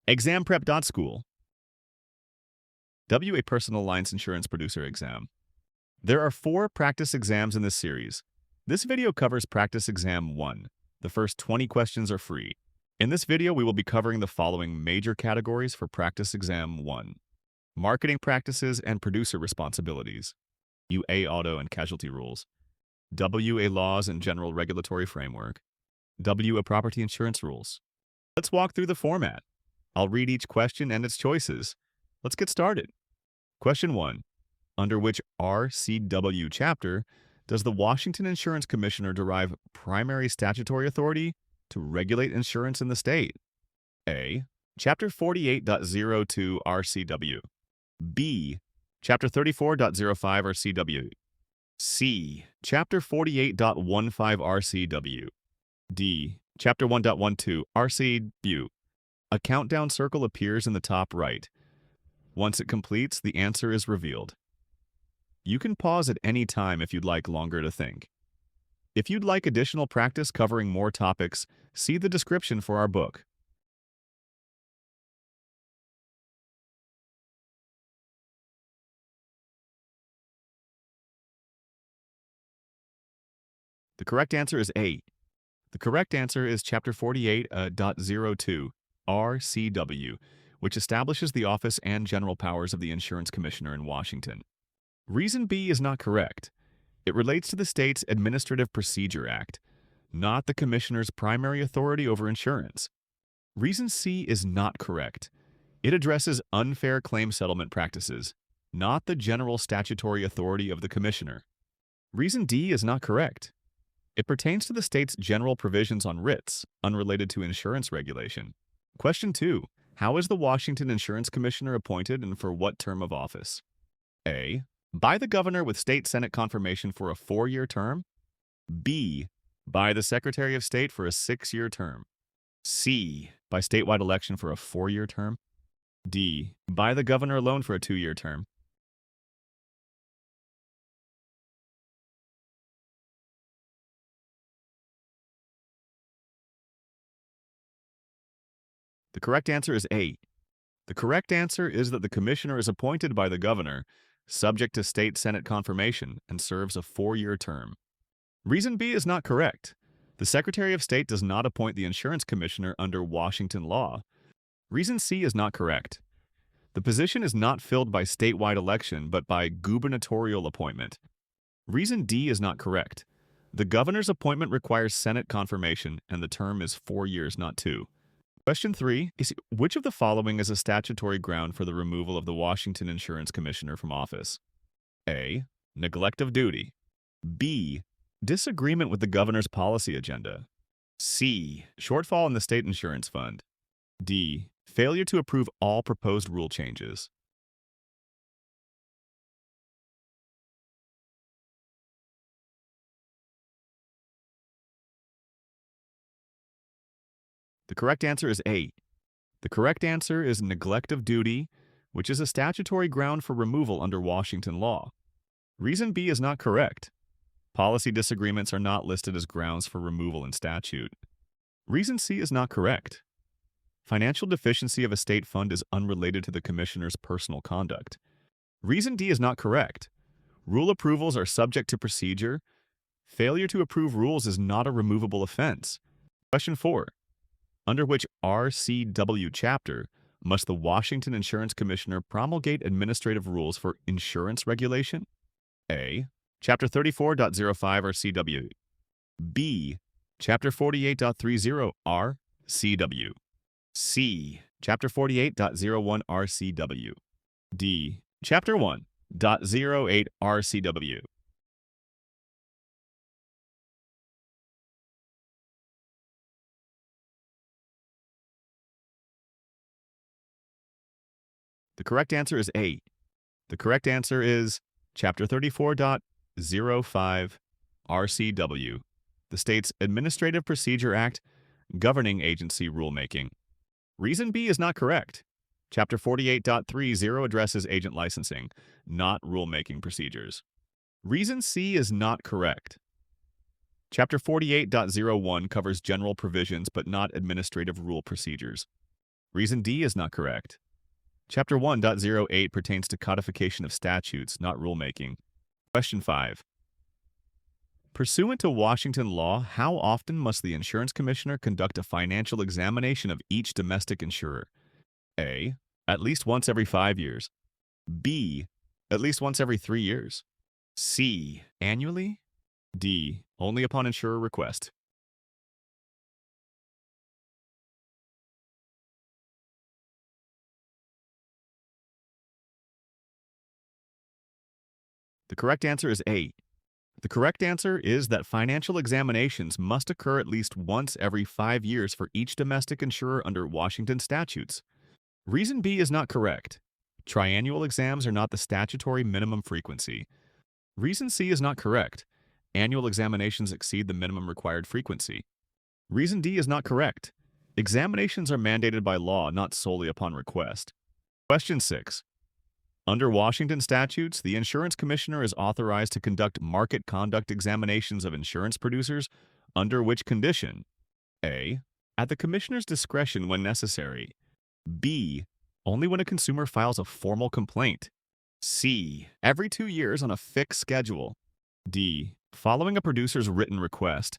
ExamPrep.School. A personal lines insurance producer exam. There are 4 practice exams in this series. This video covers Practice Exam 1. The first 20 questions are free. In this video, we will be covering the following major categories for Practice Exam 1. Marketing practices and producer responsibilities. A auto and casualty rules. A laws and general regulatory framework. A property insurance rules. Let's walk through the format. I'll read each question and its choices. Let's get started. Question 1. Under which RCW chapter does the Washington Insurance Commissioner derive primary statutory authority to regulate insurance in the state? A. Chapter 48.02 RCW. B. Chapter 34.05 RCW. C. Chapter 48.15 RCW. D. Chapter 1.12 RCW. A countdown circle appears in the top right. Once it completes, the answer is revealed. You can pause at any time if you'd like longer to think. If you'd like additional practice covering more topics, see the description for our book. The correct answer is A. The correct answer is Chapter 48.02 RCW, which establishes the office and general powers of the Insurance Commissioner in Washington. Reason B is not correct. It relates to the state's Administrative Procedure Act, not the Commissioner's primary authority over insurance. Reason C is not correct. It addresses unfair claim settlement practices, not the general statutory authority of the Commissioner. Reason D is not correct. It pertains to the state's general provisions on writs, unrelated to insurance regulation. Question 2. How is the Washington Insurance Commissioner appointed and for what term of office? A. By the governor with state senate confirmation for a 4-year term. B. By the Secretary of State for a 6-year term. C. By statewide election for a 4-year term. D. By the governor alone for a 2-year term. The correct answer is A. The correct answer is that the commissioner is appointed by the governor, subject to state senate confirmation, and serves a 4-year term. Reason B is not correct. The Secretary of State does not appoint the insurance commissioner under Washington law. Reason C is not correct. The position is not filled by statewide election, but by gubernatorial appointment. Reason D is not correct. The governor's appointment requires Senate confirmation, and the term is 4 years, not 2. Question 3 is, which of the following is a statutory ground for the removal of the Washington Insurance Commissioner from office? A. Neglect of duty. B. Disagreement with the governor's policy agenda. C. Shortfall in the state insurance fund. D. Failure to approve all proposed rule changes. The correct answer is A. The correct answer is neglect of duty, which is a statutory ground for removal under Washington law. Reason B is not correct. Policy disagreements are not listed as grounds for removal in statute. Reason C is not correct. Financial deficiency of a state fund is unrelated to the commissioner's personal conduct. Reason D is not correct. Rule approvals are subject to procedure. Failure to approve rules is not a removable offense. Question 4. Under which RCW chapter must the Washington Insurance Commissioner promulgate administrative rules for insurance regulation? A. Chapter 34.05 RCW. B. Chapter 48.30 RCW. C. Chapter 48.01 RCW. D. Chapter 1.08 RCW. The correct answer is A. The correct answer is Chapter 34.05 RCW, the state's Administrative Procedure Act governing agency rulemaking. Reason B is not correct. Chapter 48.30 addresses agent licensing, not rulemaking procedures. Reason C is not correct. Chapter 48.01 covers general provisions but not administrative rule procedures. Reason D is not correct. Chapter 1.08 pertains to codification of statutes, not rulemaking. Question 5. Pursuant to Washington law, how often must the insurance commissioner conduct a financial examination of each domestic insurer? A. At least once every 5 years. B. At least once every 3 years. C. Annually. D. Only upon insurer request. The correct answer is A. The correct answer is that financial examinations must occur at least once every 5 years for each domestic insurer under Washington statutes. Reason B is not correct. Triannual exams are not the statutory minimum frequency. Reason C is not correct. Annual examinations exceed the minimum required frequency. Reason D is not correct. Examinations are mandated by law, not solely upon request. Question 6. Under Washington statutes, the insurance commissioner is authorized to conduct market conduct examinations of insurance producers under which condition? A. At the commissioner's discretion when necessary. B. Only when a consumer files a formal complaint. C. Every 2 years on a fixed schedule. D. Following a producer's written request.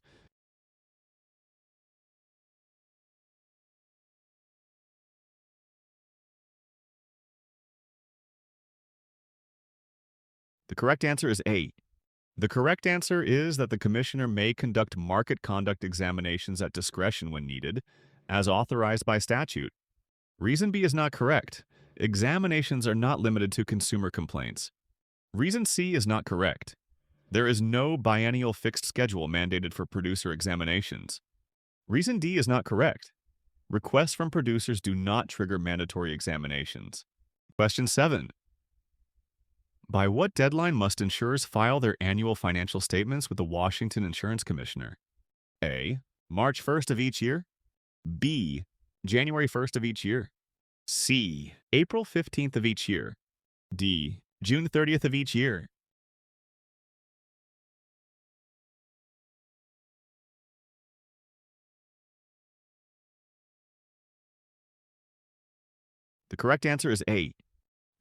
The correct answer is A. The correct answer is that the commissioner may conduct market conduct examinations at discretion when needed, as authorized by statute. Reason B is not correct. Examinations are not limited to consumer complaints. Reason C is not correct. There is no biennial fixed schedule mandated for producer examinations. Reason D is not correct. Requests from producers do not trigger mandatory examinations. Question 7. By what deadline must insurers file their annual financial statements with the Washington Insurance Commissioner? A. March 1st of each year. B. January 1st of each year. C. April 15th of each year. D. June 30th of each year. The correct answer is A.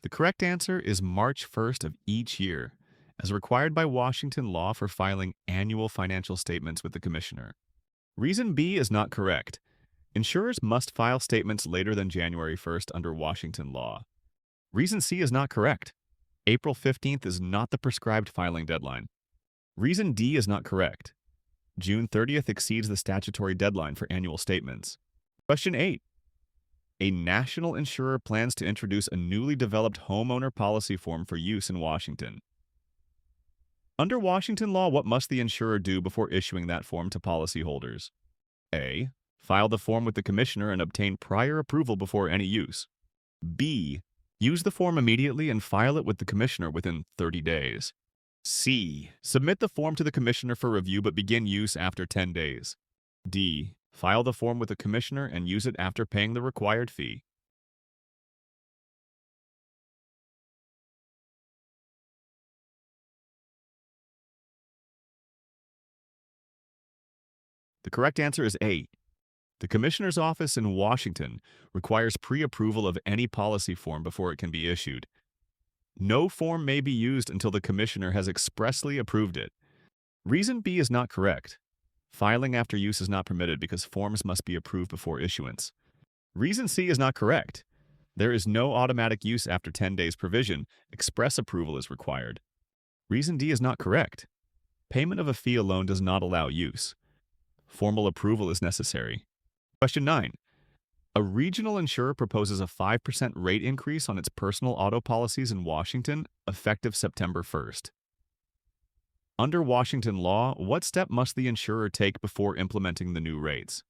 The correct answer is March 1st of each year, as required by Washington law for filing annual financial statements with the Commissioner. Reason B is not correct. Insurers must file statements later than January 1st under Washington law. Reason C is not correct. April 15th is not the prescribed filing deadline. Reason D is not correct. June 30th exceeds the statutory deadline for annual statements. Question 8. A national insurer plans to introduce a newly developed homeowner policy form for use in Washington. Under Washington law, what must the insurer do before issuing that form to policyholders? A. File the form with the commissioner and obtain prior approval before any use. B. Use the form immediately and file it with the commissioner within 30 days. C. Submit the form to the commissioner for review but begin use after 10 days. D. File the form with the commissioner and use it after paying the required fee. The correct answer is A. The Commissioner's Office in Washington requires pre-approval of any policy form before it can be issued. No form may be used until the Commissioner has expressly approved it. Reason B is not correct. Filing after use is not permitted because forms must be approved before issuance. Reason C is not correct. There is no automatic use after 10 days provision. Express approval is required. Reason D is not correct. Payment of a fee alone does not allow use. Formal approval is necessary. Question 9. A regional insurer proposes a 5% rate increase on its personal auto policies in Washington, effective September 1st. Under Washington law, what step must the insurer take before implementing the new rates?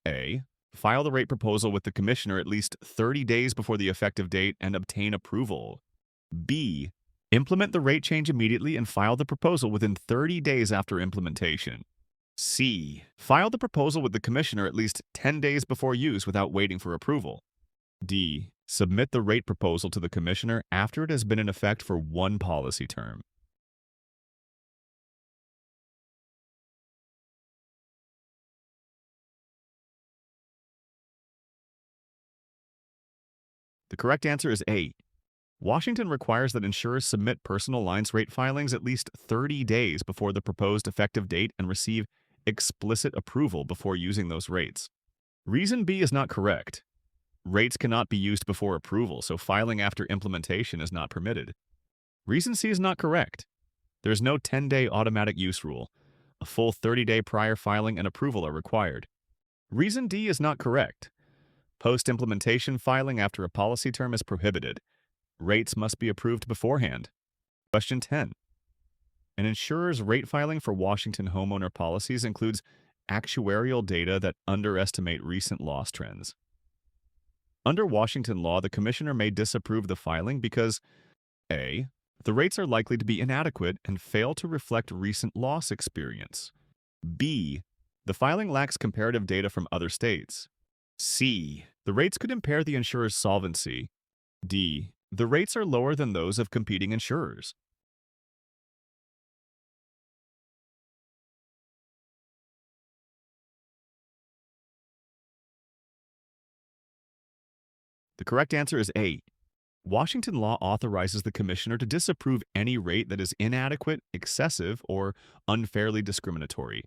A. File the rate proposal with the commissioner at least 30 days before the effective date and obtain approval. B. Implement the rate change immediately and file the proposal within 30 days after implementation. C. File the proposal with the commissioner at least 10 days before use without waiting for approval. D. Submit the rate proposal to the commissioner after it has been in effect for one policy term. The correct answer is A. Washington requires that insurers submit personal lines rate filings at least 30 days before the proposed effective date and receive explicit approval before using those rates. Reason B is not correct. Rates cannot be used before approval, so filing after implementation is not permitted. Reason C is not correct. There is no 10-day automatic use rule. A full 30-day prior filing and approval are required. Reason D is not correct. Post-implementation filing after a policy term is prohibited. Rates must be approved beforehand. Question 10. An insurer's rate filing for Washington homeowner policies includes actuarial data that underestimate recent loss trends. Under Washington law, the commissioner may disapprove the filing because A. The rates are likely to be inadequate and fail to reflect recent loss experience. B. The filing lacks comparative data from other states. C. The rates could impair the insurer's solvency. D. The rates are lower than those of competing insurers. The correct answer is A. Washington law authorizes the commissioner to disapprove any rate that is inadequate, excessive, or unfairly discriminatory.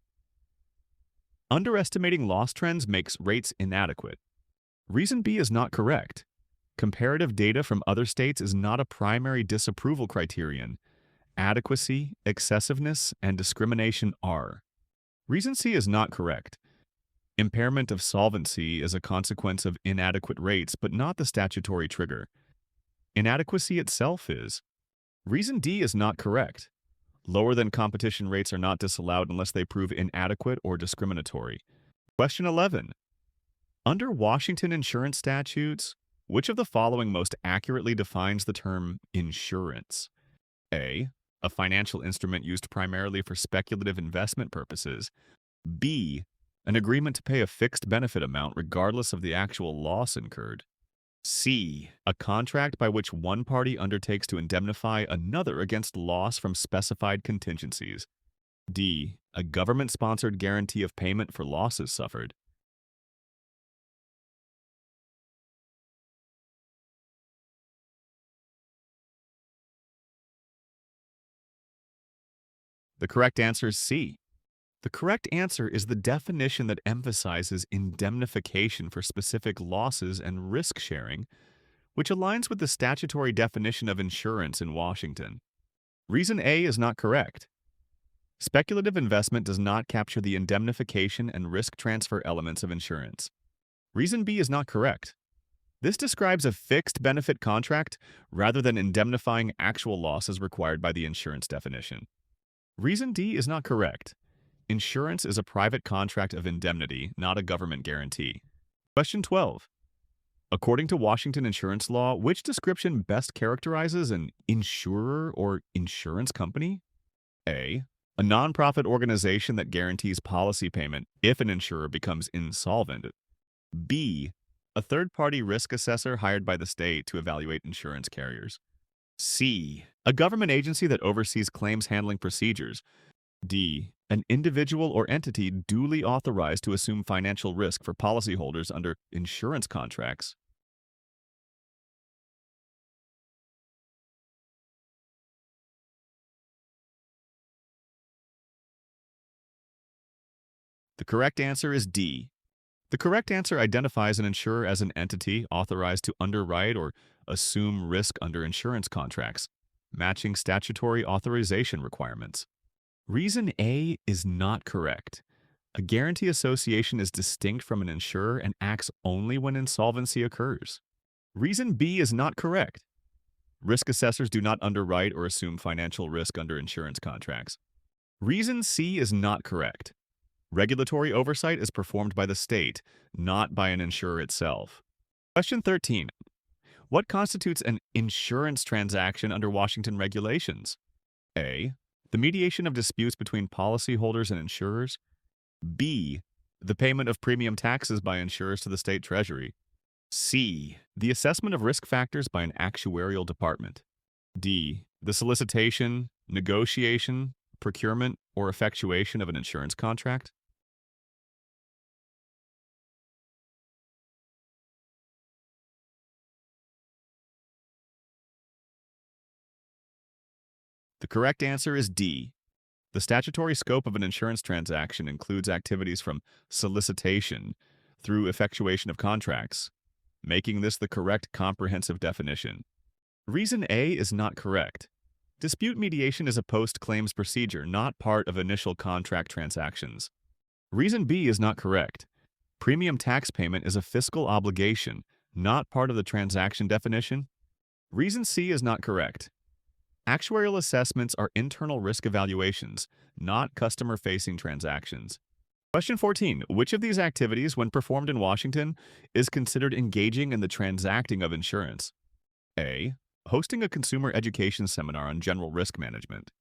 Underestimating loss trends makes rates inadequate. Reason B is not correct. Comparative data from other states is not a primary disapproval criterion. Adequacy, excessiveness, and discrimination are. Reason C is not correct. Impairment of solvency is a consequence of inadequate rates, but not the statutory trigger. Inadequacy itself is. Reason D is not correct. Lower than competition rates are not disallowed unless they prove inadequate or discriminatory. Question 11. Under Washington insurance statutes, which of the following most accurately defines the term insurance? A. A financial instrument used primarily for speculative investment purposes. B. An agreement to pay a fixed benefit amount regardless of the actual loss incurred. C. A contract by which one party undertakes to indemnify another against loss from specified contingencies. D. A government-sponsored guarantee of payment for losses suffered. The correct answer is C. The correct answer is the definition that emphasizes indemnification for specific losses and risk sharing, which aligns with the statutory definition of insurance in Washington. Reason A is not correct. Speculative investment does not capture the indemnification and risk transfer elements of insurance. Reason B is not correct. This describes a fixed benefit contract rather than indemnifying actual losses required by the insurance definition. Reason D is not correct. Insurance is a private contract of indemnity, not a government guarantee. Question 12. According to Washington insurance law, which description best characterizes an insurer or insurance company? A. A nonprofit organization that guarantees policy payment if an insurer becomes insolvent. B. A third-party risk assessor hired by the state to evaluate insurance carriers. C. A government agency that oversees claims handling procedures. D. An individual or entity duly authorized to assume financial risk for policyholders under insurance contracts. The correct answer is D. The correct answer identifies an insurer as an entity authorized to underwrite or assume risk under insurance contracts, matching statutory authorization requirements. Reason A is not correct. A guarantee association is distinct from an insurer and acts only when insolvency occurs. Reason B is not correct. Risk assessors do not underwrite or assume financial risk under insurance contracts. Reason C is not correct. Regulatory oversight is performed by the state, not by an insurer itself. Question 13. What constitutes an insurance transaction under Washington regulations? A. The mediation of disputes between policyholders and insurers. B. The payment of premium taxes by insurers to the state treasury. C. The assessment of risk factors by an actuarial department. D. The solicitation, negotiation, procurement, or effectuation of an insurance contract. The correct answer is D. The statutory scope of an insurance transaction includes activities from solicitation through effectuation of contracts, making this the correct comprehensive definition. Reason A is not correct. Dispute mediation is a post-claims procedure, not part of initial contract transactions. Reason B is not correct. Premium tax payment is a fiscal obligation, not part of the transaction definition. Reason C is not correct. Actuarial assessments are internal risk evaluations, not customer-facing transactions. Question 14. Which of these activities, when performed in Washington, is considered engaging in the transacting of insurance? A. Hosting a consumer education seminar on general risk management.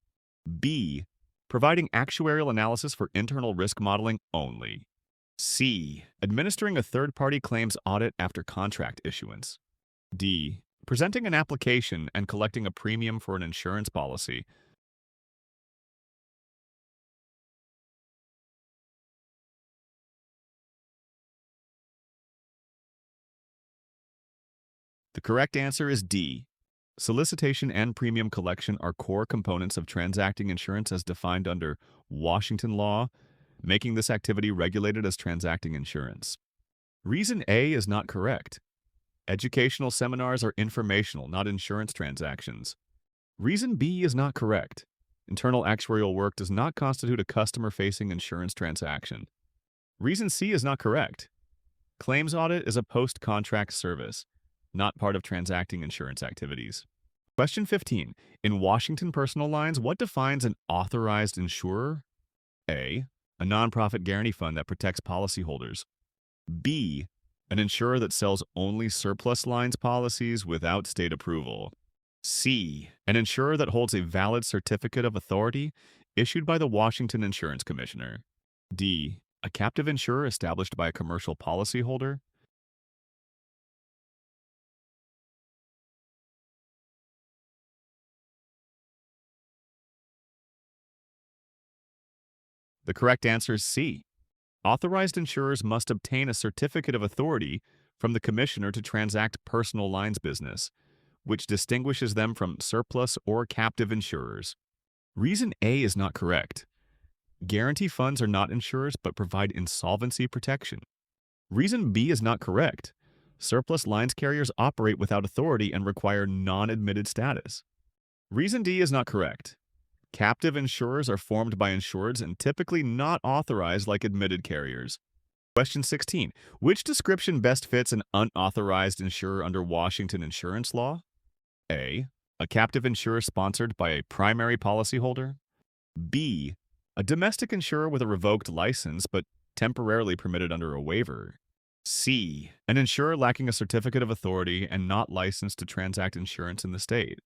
B. Providing actuarial analysis for internal risk modeling only. C. Administering a third-party claims audit after contract issuance. D. Presenting an application and collecting a premium for an insurance policy. The correct answer is D. Solicitation and premium collection are core components of transacting insurance as defined under Washington law, making this activity regulated as transacting insurance. Reason A is not correct. Educational seminars are informational, not insurance transactions. Reason B is not correct. Internal actuarial work does not constitute a customer-facing insurance transaction. Reason C is not correct. Claims audit is a post-contract service, not part of transacting insurance activities. Question 15. In Washington personal lines, what defines an authorized insurer? A. A nonprofit guarantee fund that protects policyholders. B. An insurer that sells only surplus lines policies without state approval. C. An insurer that holds a valid certificate of authority issued by the Washington Insurance Commissioner. D. A captive insurer established by a commercial policyholder. The correct answer is C. Authorized insurers must obtain a certificate of authority from the commissioner to transact personal lines business, which distinguishes them from surplus or captive insurers. Reason A is not correct. Guarantee funds are not insurers but provide insolvency protection. Reason B is not correct. Surplus lines carriers operate without authority and require non-admitted status. Reason D is not correct. Captive insurers are formed by insureds and typically not authorized like admitted carriers. Question 16. Which description best fits an unauthorized insurer under Washington insurance law? A. A captive insurer sponsored by a primary policyholder. B. A domestic insurer with a revoked license but temporarily permitted under a waiver. C. An insurer lacking a certificate of authority and not licensed to transact insurance in the state.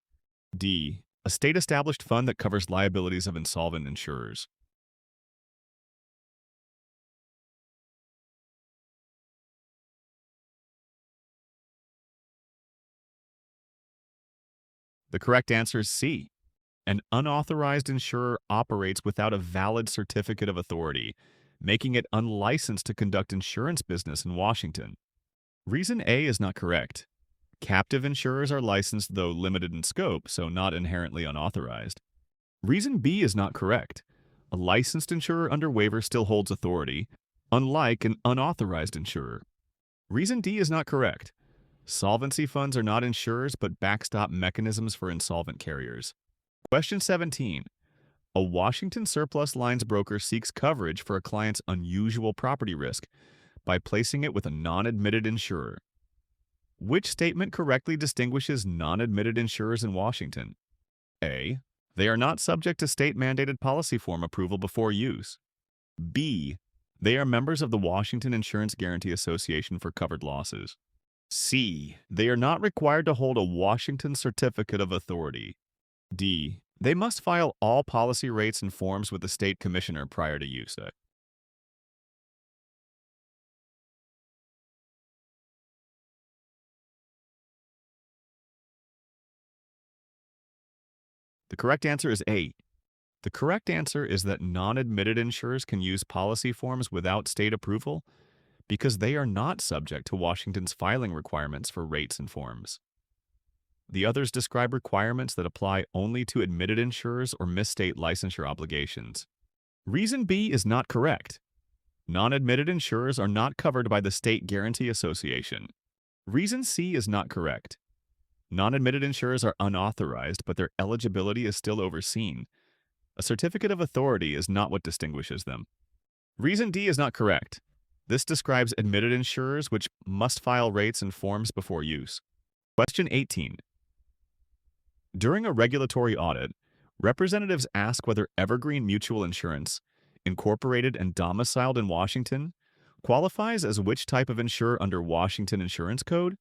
D. A state-established fund that covers liabilities of insolvent insurers. The correct answer is C. An unauthorized insurer operates without a valid certificate of authority, making it unlicensed to conduct insurance business in Washington. Reason A is not correct. Captive insurers are licensed, though limited in scope, so not inherently unauthorized. Reason B is not correct. A licensed insurer under waiver still holds authority, unlike an unauthorized insurer. Reason D is not correct. Solvency funds are not insurers but backstop mechanisms for insolvent carriers. Question 17. A Washington surplus lines broker seeks coverage for a client's unusual property risk by placing it with a non-admitted insurer. Which statement correctly distinguishes non-admitted insurers in Washington? A. They are not subject to state-mandated policy form approval before use. B. They are members of the Washington Insurance Guarantee Association for covered losses. C. They are not required to hold a Washington Certificate of Authority. D. They must file all policy rates and forms with the state commissioner prior to use. The correct answer is A. The correct answer is that non-admitted insurers can use policy forms without state approval because they are not subject to Washington's filing requirements for rates and forms. The others describe requirements that apply only to admitted insurers or misstate licensure obligations. Reason B is not correct. Non-admitted insurers are not covered by the State Guarantee Association. Reason C is not correct. Non-admitted insurers are unauthorized, but their eligibility is still overseen. A certificate of authority is not what distinguishes them. Reason D is not correct. This describes admitted insurers which must file rates and forms before use. Question 18. During a regulatory audit, representatives ask whether Evergreen Mutual Insurance, incorporated and domiciled in Washington, qualifies as which type of insurer under Washington Insurance Code?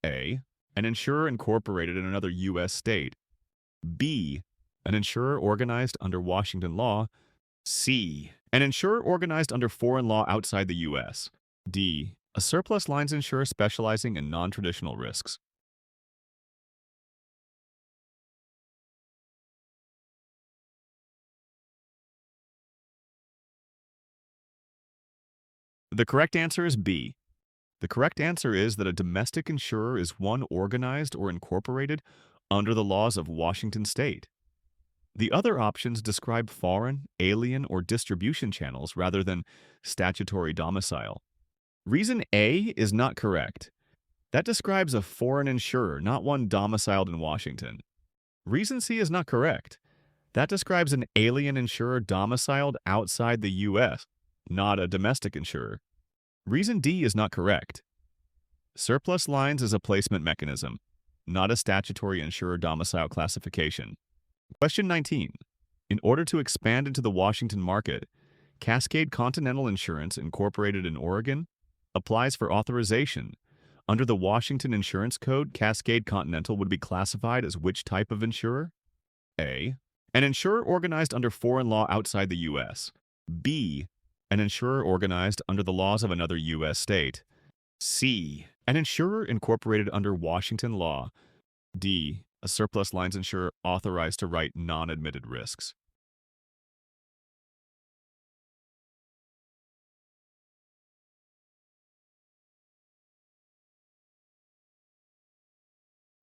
A. An insurer incorporated in another U.S. state. B. An insurer organized under Washington law. C. An insurer organized under foreign law outside the U.S. D. A surplus lines insurer specializing in non-traditional risks. The correct answer is B. The correct answer is that a domestic insurer is one organized or incorporated under the laws of Washington state. The other options describe foreign, alien, or distribution channels rather than statutory domicile. Reason A is not correct. That describes a foreign insurer, not one domiciled in Washington. Reason C is not correct. That describes an alien insurer domiciled outside the U.S., not a domestic insurer. Reason D is not correct. Surplus lines is a placement mechanism, not a statutory insurer domicile classification. Question 19. In order to expand into the Washington market, Cascade Continental Insurance, incorporated in Oregon, applies for authorization. Under the Washington Insurance Code, Cascade Continental would be classified as which type of insurer? A. An insurer organized under foreign law outside the U.S. B. An insurer organized under the laws of another U.S. state. C. An insurer incorporated under Washington law. D. A surplus lines insurer authorized to write non-admitted risks.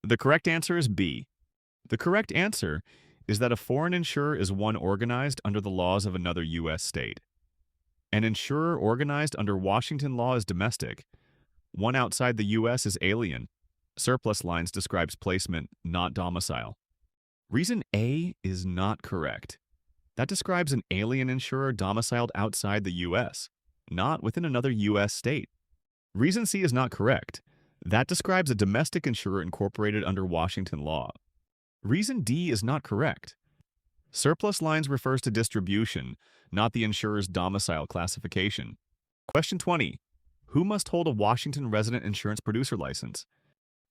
The correct answer is B. The correct answer is that a foreign insurer is one organized under the laws of another U.S. state. An insurer organized under Washington law is domestic. One outside the U.S. is alien. Surplus lines describes placement, not domicile. Reason A is not correct. That describes an alien insurer domiciled outside the U.S., not within another U.S. state. Reason C is not correct. That describes a domestic insurer incorporated under Washington law. Reason D is not correct. Surplus lines refers to distribution, not the insurer's domicile classification. Question 20. Who must hold a Washington resident insurance producer license?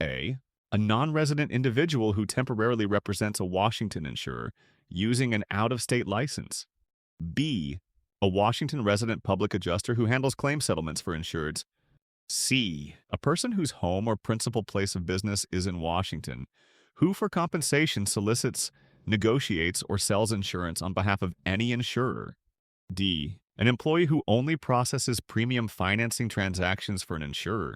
A. A non-resident individual who temporarily represents a Washington insurer using an out-of-state license. B. A Washington resident public adjuster who handles claim settlements for insureds. C. A person whose home or principal place of business is in Washington, who for compensation solicits, negotiates, or sells insurance on behalf of any insurer. D. An employee who only processes premium financing transactions for an insurer.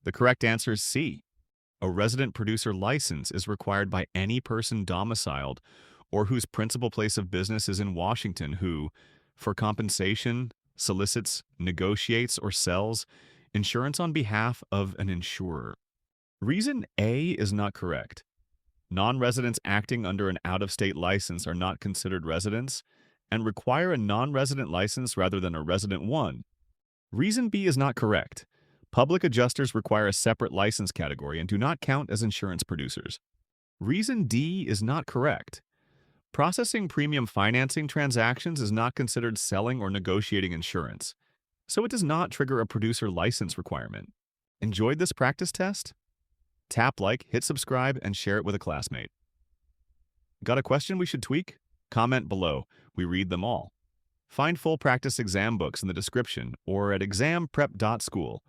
The correct answer is C. A resident producer license is required by any person domiciled or whose principal place of business is in Washington who, for compensation, solicits, negotiates, or sells insurance on behalf of an insurer. Reason A is not correct. Non-residents acting under an out-of-state license are not considered residents and require a non-resident license rather than a resident one. Reason B is not correct. Public adjusters require a separate license category and do not count as insurance producers. Reason D is not correct. Processing premium financing transactions is not considered selling or negotiating insurance, so it does not trigger a producer license requirement. Enjoyed this practice test? Tap like, hit subscribe, and share it with a classmate. Got a question we should tweak? Comment below. We read them all. Find full practice exam books in the description or at ExamPrep.School.